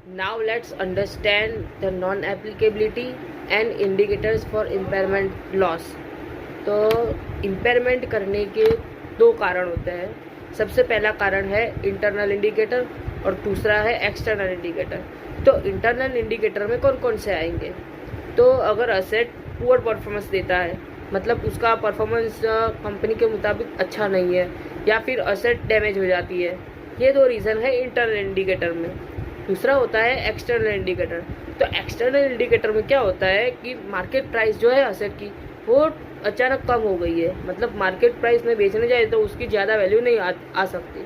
Now let's understand the non-applicability and indicators for impairment loss. तो impairment करने के दो कारण होते हैं। सबसे पहला कारण है इंटरनल इंडिकेटर और दूसरा है एक्सटर्नल इंडिकेटर। तो इंटरनल इंडिकेटर में कौन कौन से आएंगे? तो अगर असेट पुअर परफॉर्मेंस देता है, मतलब उसका परफॉर्मेंस कंपनी के मुताबिक अच्छा नहीं है, या फिर असेट डैमेज हो जाती है, ये दो रीज़न है इंटरनल इंडिकेटर में। दूसरा होता है एक्सटर्नल इंडिकेटर। तो एक्सटर्नल इंडिकेटर में क्या होता है कि मार्केट प्राइस जो है असेट की वो अचानक कम हो गई है, मतलब मार्केट प्राइस में बेचने जाए तो उसकी ज़्यादा वैल्यू नहीं आ सकती।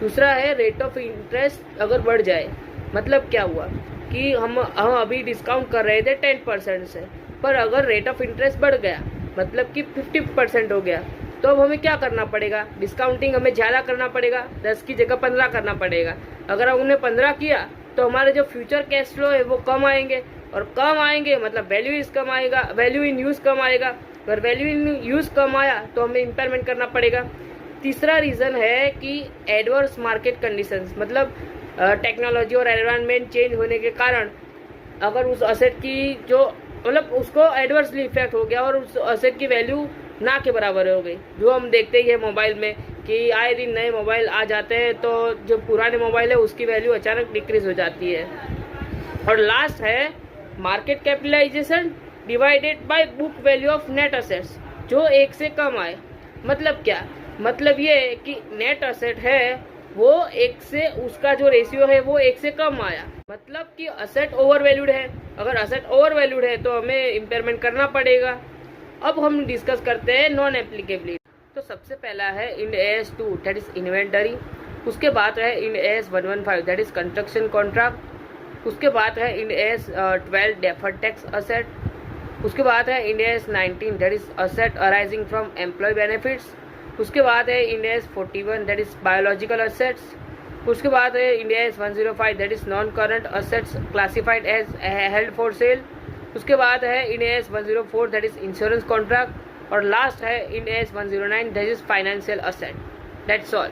दूसरा है रेट ऑफ इंटरेस्ट अगर बढ़ जाए, मतलब क्या हुआ कि हम अभी डिस्काउंट कर रहे थे 10% से, पर अगर रेट ऑफ इंटरेस्ट बढ़ गया मतलब कि 50% हो गया, तो अब हमें क्या करना पड़ेगा? डिस्काउंटिंग हमें ज़्यादा करना पड़ेगा, 10 की जगह 15 करना पड़ेगा। अगर हमने 15 किया तो हमारे जो फ्यूचर कैश फ्लो है वो कम आएंगे, और कम आएंगे मतलब वैल्यू इज कम आएगा, वैल्यू इन यूज़ कम आएगा। अगर वैल्यू इन यूज़ कम आया तो हमें इम्पेयरमेंट करना पड़ेगा। तीसरा रीज़न है कि एडवर्स मार्केट कंडीशंस, मतलब टेक्नोलॉजी और एनवायरनमेंट चेंज होने के कारण अगर उस असेट की जो मतलब उसको एडवर्सली इफेक्ट हो गया और उस असेट की वैल्यू ना के बराबर हो गई। जो हम देखते ही है मोबाइल में कि आए दिन नए मोबाइल आ जाते हैं, तो जो पुराने मोबाइल है उसकी वैल्यू अचानक डिक्रीज हो जाती है। और लास्ट है market capitalisation divided by book value of net assets, जो एक से कम आए। मतलब क्या? मतलब ये कि नेट असेट है वो एक से, उसका जो रेशियो है वो एक से कम आया, मतलब कि असेट ओवर वैल्यूड है। अगर असेट ओवर वैल्यूड है तो हमें इम्पेयरमेंट करना पड़ेगा। अब हम डिस्कस करते हैं नॉन एप्लीकेबिलिटी। तो सबसे पहला है Ind AS 2 that is inventory. उसके बाद है Ind AS 115 that is construction contract. उसके बाद है Ind AS 12 deferred tax asset. उसके बाद है Ind AS 19 that is asset arising from employ benefits. उसके बाद है Ind AS 41 that is biological assets. उसके बाद है Ind AS 105 that is non current assets classified as held for sale. उसके बाद है Ind AS 104 that is insurance contract. और लास्ट है Ind AS 109 that is financial asset. That's all.